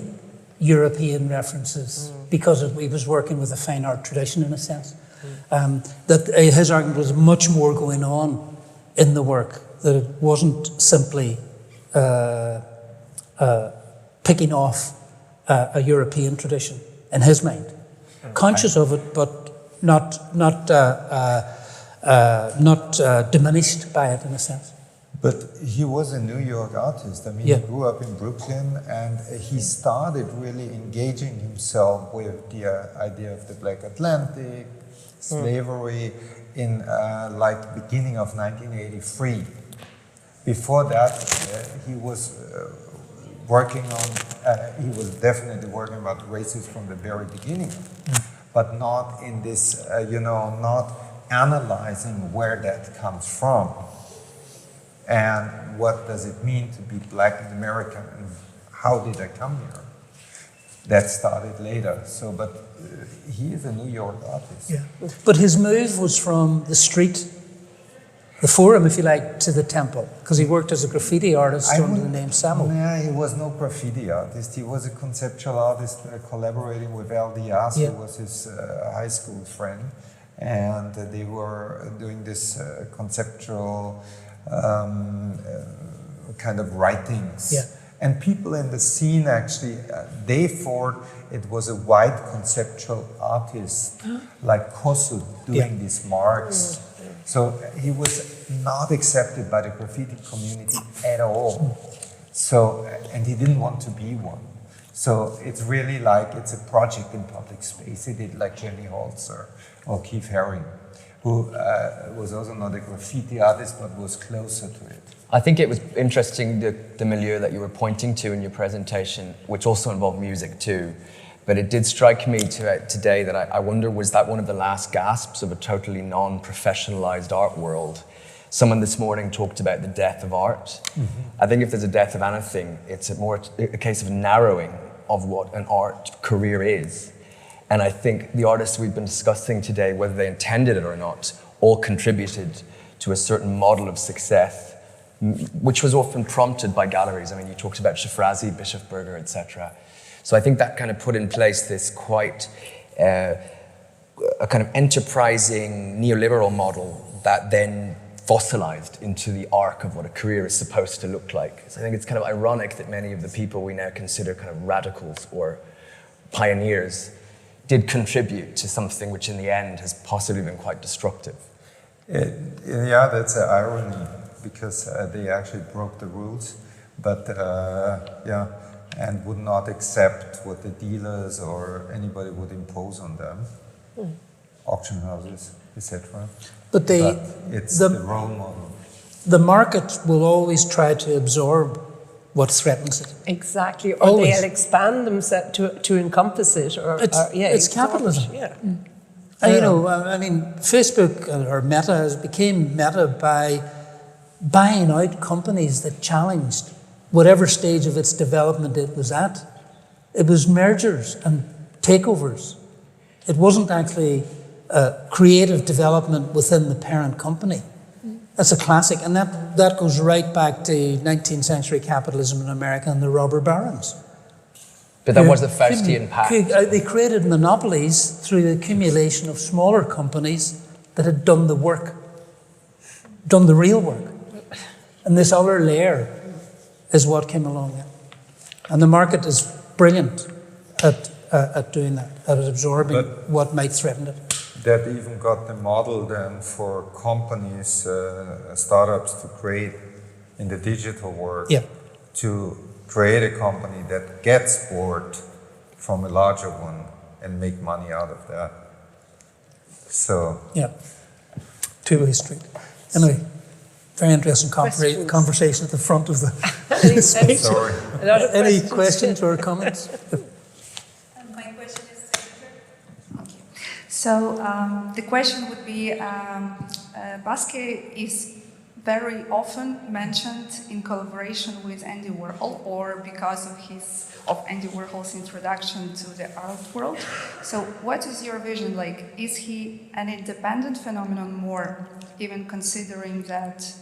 Speaker 1: European references because he was working with a fine art tradition in a sense. That his argument was much more going on in the work, that it wasn't simply picking off a European tradition in his mind. Conscious of it, but not diminished by it in a sense.
Speaker 10: But he was a New York artist. I mean, he grew up in Brooklyn, and he started really engaging himself with the idea of the Black Atlantic, slavery, in like beginning of 1983. Before that, he was working on, he was definitely working about racism from the very beginning, but not in this, not analyzing where that comes from and what does it mean to be Black and American and how did I come here? That started later. So, but he is a New York artist.
Speaker 1: Yeah. But his move was from the street the forum, if you like, to the temple, because he worked as a graffiti artist under the name Samo.
Speaker 10: Yeah, he was no graffiti artist. He was a conceptual artist collaborating with Al Diaz, who was his high school friend. And they were doing this conceptual kind of writings.
Speaker 1: Yeah.
Speaker 10: And people in the scene actually, they thought it was a white conceptual artist like Kossuth doing these marks. So he was not accepted by the graffiti community at all. So, and he didn't want to be one. So it's really like, it's a project in public space. He did like Jenny Holzer or Keith Haring, who was also not a graffiti artist, but was closer to it.
Speaker 4: I think it was interesting, the milieu that you were pointing to in your presentation, which also involved music too. But it did strike me today that I wonder, was that one of the last gasps of a totally non-professionalized art world? Someone this morning talked about the death of art. I think if there's a death of anything, it's a case of narrowing of what an art career is. And I think the artists we've been discussing today, whether they intended it or not, all contributed to a certain model of success, which was often prompted by galleries. I mean, you talked about Shafrazi, Bischofberger, etc. So I think that kind of put in place this quite a kind of enterprising neoliberal model that then fossilized into the arc of what a career is supposed to look like. So I think it's kind of ironic that many of the people we now consider kind of radicals or pioneers did contribute to something which in the end has possibly been quite destructive.
Speaker 10: Yeah, that's an irony, because they actually broke the rules, but and would not accept what the dealers or anybody would impose on them, auction houses, etc.
Speaker 1: But
Speaker 10: it's the role model.
Speaker 1: The market will always try to absorb what threatens it.
Speaker 3: Exactly, or
Speaker 1: Always.
Speaker 3: they'll expand themselves to encompass it.
Speaker 1: It's capitalism.
Speaker 3: Yeah.
Speaker 1: And, you know, I mean, Facebook or Meta became Meta by buying out companies that challenged whatever stage of its development it was at. It was mergers and takeovers. It wasn't actually creative development within the parent company. That's a classic, and that goes right back to 19th century capitalism in America and the robber barons.
Speaker 4: But that was the Faustian pact.
Speaker 1: They created monopolies through the accumulation of smaller companies that had done the work, done the real work. And this other layer is what came along then. And the market is brilliant at doing that, at absorbing what might threaten it.
Speaker 10: That even got the model then for companies, startups to create in the digital world, to create a company that gets bored from a larger one and make money out of that. So
Speaker 1: yeah, two-way street. Anyway, very interesting conversation at the front of the speech.
Speaker 10: Sorry.
Speaker 1: Any questions or comments?
Speaker 11: My question is okay. So the question would be, Basquiat is very often mentioned in collaboration with Andy Warhol, or because of Andy Warhol's introduction to the art world. So what is your vision like? Is he an independent phenomenon more, even considering that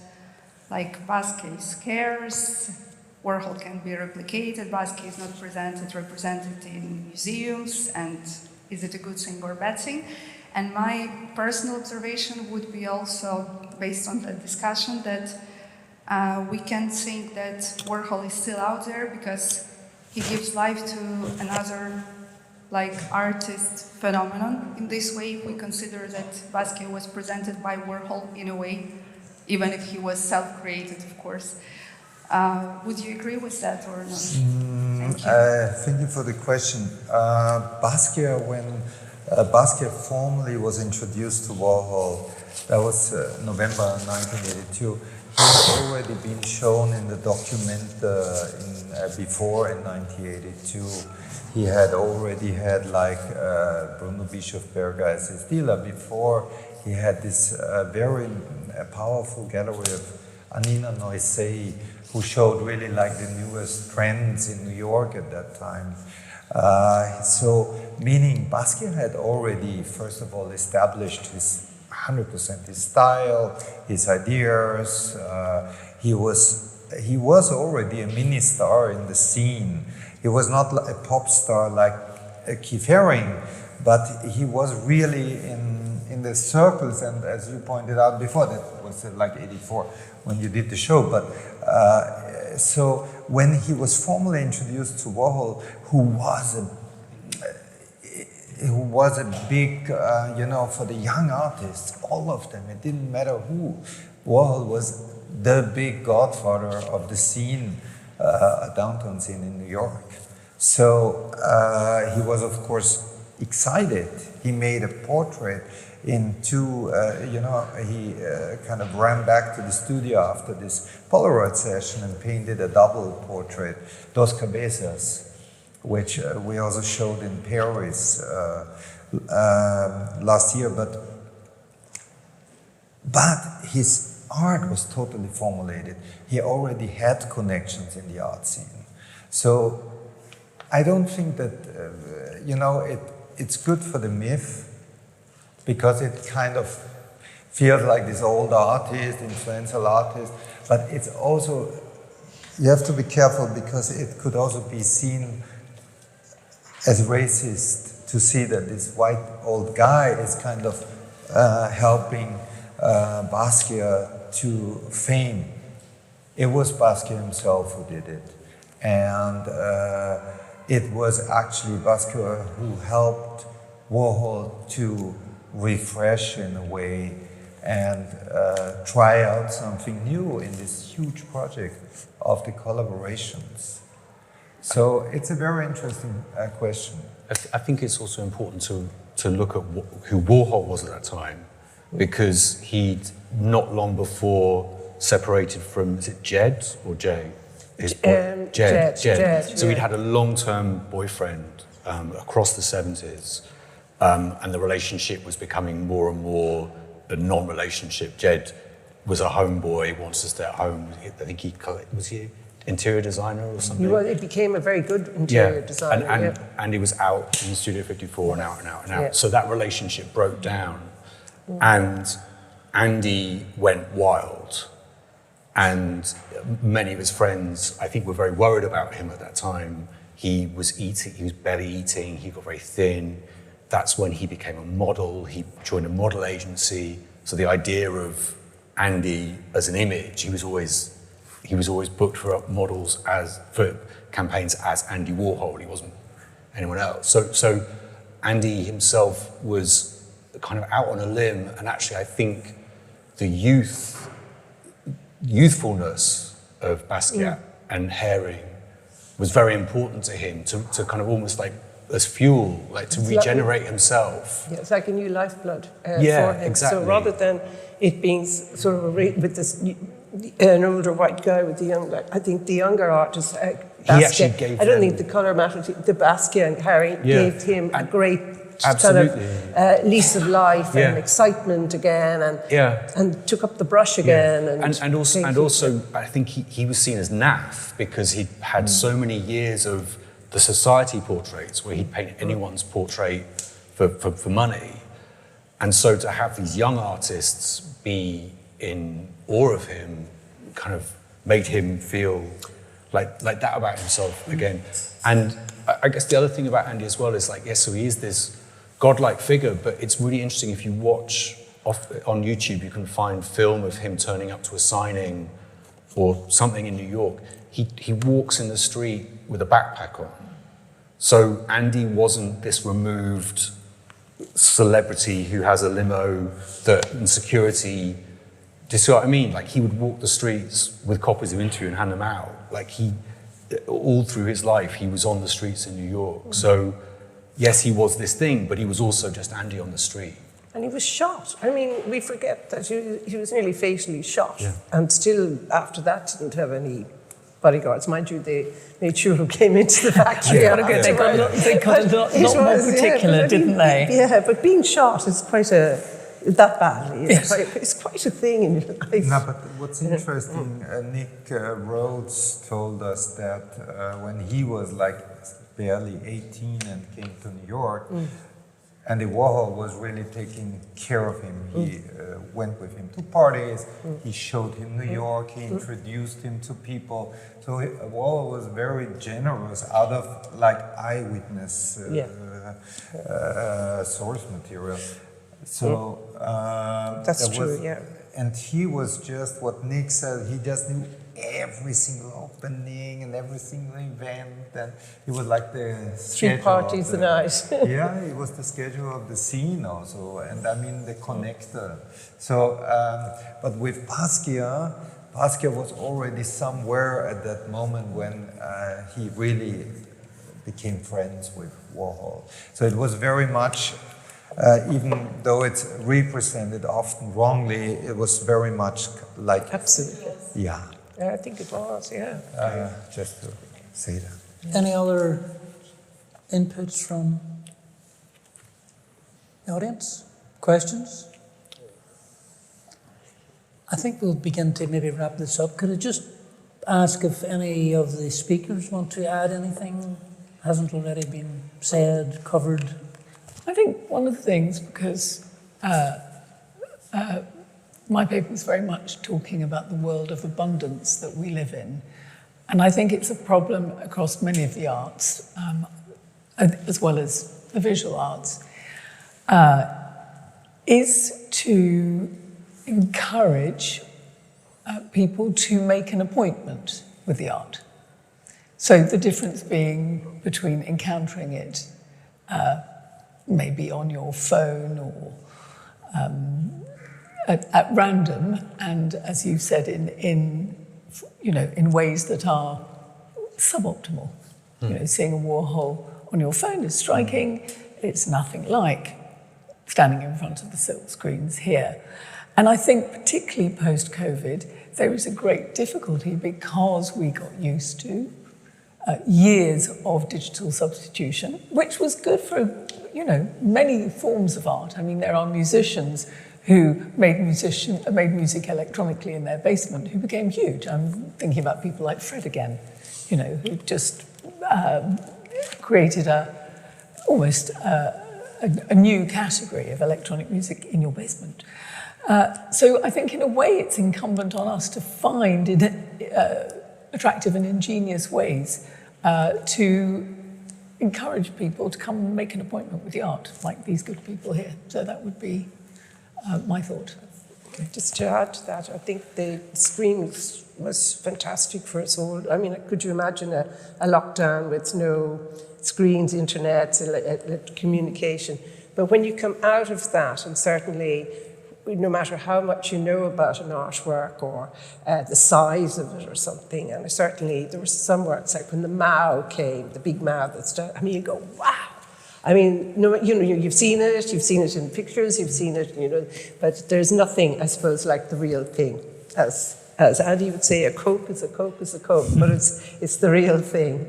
Speaker 11: like Basquiat is scarce, Warhol can be replicated, Basquiat is not represented in museums, and is it a good thing or bad thing? And my personal observation would be also, based on the discussion, that we can think that Warhol is still out there because he gives life to another like artist phenomenon. In this way, we consider that Basquiat was presented by Warhol in a way, even if he was self-created, of course. Would you agree with that or not? Thank you.
Speaker 10: Thank you for the question. Basquiat, when Basquiat formally was introduced to Warhol, that was November 1982. He had already been shown in the document before in 1982. He had already had like Bruno Bischofberger as his dealer. Before, he had this very powerful gallery of Anina Noisei, who showed really like the newest trends in New York at that time. So, meaning Basquiat had already, first of all, established his 100% his style, his ideas. He was already a mini star in the scene. He was not a pop star like Keith Haring, but he was really in the circles. And as you pointed out before, that was like '84 when you did the show. But so when he was formally introduced to Warhol, who was a big, for the young artists, all of them, it didn't matter who. Warhol was the big godfather of the scene, downtown scene in New York. So he was, of course, excited. He made a portrait in two, he kind of ran back to the studio after this Polaroid session and painted a double portrait, Dos Cabezas, which we also showed in Paris last year. But his art was totally formulated. He already had connections in the art scene. So I don't think that, it's good for the myth, because it kind of feels like this old artist, influential artist, but it's also, you have to be careful because it could also be seen as racist to see that this white old guy is kind of helping Basquiat to fame. It was Basquiat himself who did it. And it was actually Basquiat who helped Warhol to refresh in a way and try out something new in this huge project of the collaborations. So it's a very interesting question.
Speaker 8: I think it's also important to look at who Warhol was at that time, because he'd not long before separated from, is it Jed or Jay? His Jed. So he'd had a long-term boyfriend across the 70s, and the relationship was becoming more and more a non-relationship. Jed was a homeboy, wants to stay at home. I think was he interior designer or something?
Speaker 3: Well, it became a very good interior designer.
Speaker 8: And he was out in Studio 54 and out and out and out.
Speaker 3: Yeah.
Speaker 8: So that relationship broke down, and Andy went wild. And many of his friends, I think, were very worried about him at that time. He was barely eating, he got very thin. That's when he became a model. He joined a model agency. So the idea of Andy as an image, he was always booked for models for campaigns as Andy Warhol. He wasn't anyone else. So Andy himself was kind of out on a limb, and actually I think the youthfulness of Basquiat and Haring was very important to him to kind of almost like as fuel, like to regenerate himself.
Speaker 3: Yeah, it's like a new lifeblood for him.
Speaker 8: Exactly.
Speaker 3: So rather than it being sort of with this an older white guy with the young, I think the younger artist, Basquiat, I don't think the colour mattered. The Basquiat and Haring gave him a great kind of lease of life and excitement again, and took up the brush again.
Speaker 8: And also, I think he was seen as naff because he'd had so many years of the society portraits where he'd paint anyone's portrait for money. And so to have these young artists be in awe of him kind of made him feel like that about himself again. And I guess the other thing about Andy as well is so he is this godlike figure, but it's really interesting if you watch on YouTube, you can find film of him turning up to a signing or something in New York. He walks in the street with a backpack on. So Andy wasn't this removed celebrity who has a limo and security. Do you see what I mean? Like he would walk the streets with copies of Interview and hand them out. Like all through his life, he was on the streets in New York. So yes, he was this thing, but he was also just Andy on the street.
Speaker 3: And he was shot. I mean, we forget that he was nearly fatally shot, and still after that didn't have any bodyguards. Mind you, they made sure who came into the factory.
Speaker 2: They got a lot more particular, didn't they?
Speaker 3: Yeah, but being shot is quite that badly. It's quite a thing in your life.
Speaker 10: No, but what's interesting, Nick Rhodes told us that when he was like barely 18 and came to New York, Andy Warhol was really taking care of him. He went with him to parties, he showed him New York, he introduced him to people. So Warhol was very generous out of like eyewitness source material. So
Speaker 3: that's true, yeah.
Speaker 10: And he was just what Nick said, he just knew every single opening and every single event, and he was like the
Speaker 3: 3 parties a night.
Speaker 10: Yeah, it was the schedule of the scene also, and I mean the connector. So, but with Basquiat was already somewhere at that moment when he really became friends with Warhol. So it was very much, even though it's represented often wrongly, it was very much like...
Speaker 3: Absolutely.
Speaker 10: Yeah.
Speaker 3: I think it was, yeah.
Speaker 10: Just to say that.
Speaker 1: Any other inputs from the audience? Questions? I think we'll begin to maybe wrap this up. Could I just ask if any of the speakers want to add anything hasn't already been said, covered?
Speaker 2: I think one of the things, because my paper is very much talking about the world of abundance that we live in. And I think it's a problem across many of the arts, as well as the visual arts, is to encourage people to make an appointment with the art. So the difference being between encountering it maybe on your phone or at random, and as you said, in ways that are suboptimal. You know, seeing a Warhol on your phone is striking. It's nothing like standing in front of the silk screens here. And I think particularly post-COVID, there is a great difficulty because we got used to years of digital substitution, which was good for, many forms of art. I mean, there are musicians who made music electronically in their basement, who became huge. I'm thinking about people like Fred again, who just created almost a new category of electronic music in your basement. So I think in a way it's incumbent on us to find attractive and ingenious ways to encourage people to come and make an appointment with the art, like these good people here. So that would be my thought.
Speaker 3: Just to add to that, I think the screen was fantastic for us all. I mean, could you imagine a lockdown with no screens, internet, communication? But when you come out of that, and certainly no matter how much you know about an artwork or the size of it or something, and certainly there were some works like when the Mao came, the big Mao that's done, I mean, you go, wow. I mean, you've seen it in pictures, you've seen it, but there's nothing, I suppose, like the real thing. As Andy would say, a Coke is a Coke is a Coke, but it's the real thing.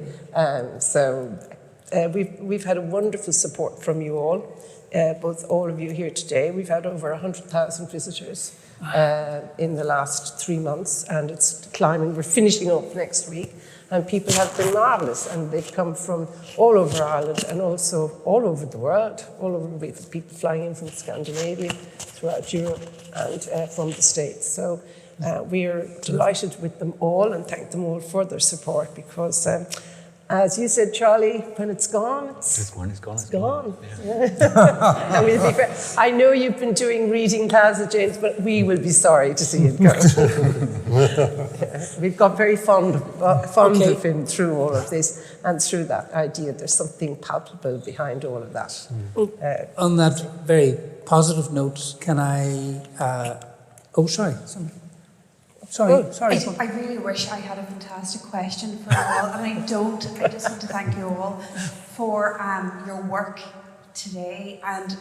Speaker 3: We've had a wonderful support from you all, both all of you here today. We've had over 100,000 visitors in the last 3 months, and it's climbing. We're finishing up next week. And people have been marvellous, and they've come from all over Ireland and also all over the world, with people flying in from Scandinavia, throughout Europe, and from the States. So we're delighted with them all and thank them all for their support because, as you said, Charlie, when it's gone, it's gone. Yeah. And we'll be I know you've been doing reading classes, James, but we will be sorry to see it go. We've got very fond of him through all of this and through that idea there's something palpable behind all of that.
Speaker 1: On that very positive note, can I... sorry. Sorry.
Speaker 11: I really wish I had a fantastic question for you all, and I don't. I just want to thank you all for your work today and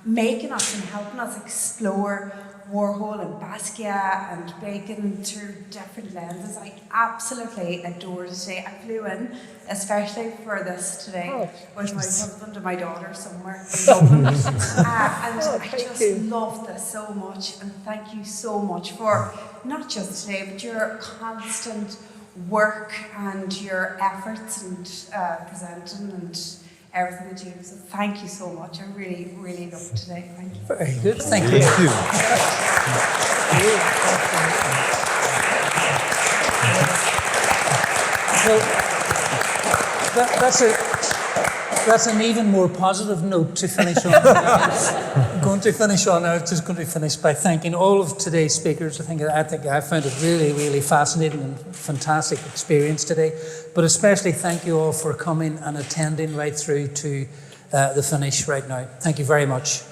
Speaker 11: making us and helping us explore Warhol and Basquiat and Bacon through different lenses. I absolutely adored it today. I flew in, especially for this today, with my husband and my daughter somewhere in Dublin. And I just loved this so much, and thank you so much for not just today, but your constant work and your efforts and presenting and everything that you do. So thank you so much. I really, really loved today. Thank you.
Speaker 1: Very good. Thank you.
Speaker 10: Thank you.
Speaker 1: Well, that's an even more positive note to finish on. I'm going to finish on. I was just going to finish by thanking all of today's speakers. I think I found it really, really fascinating and fantastic experience today. But especially thank you all for coming and attending right through to the finish right now. Thank you very much.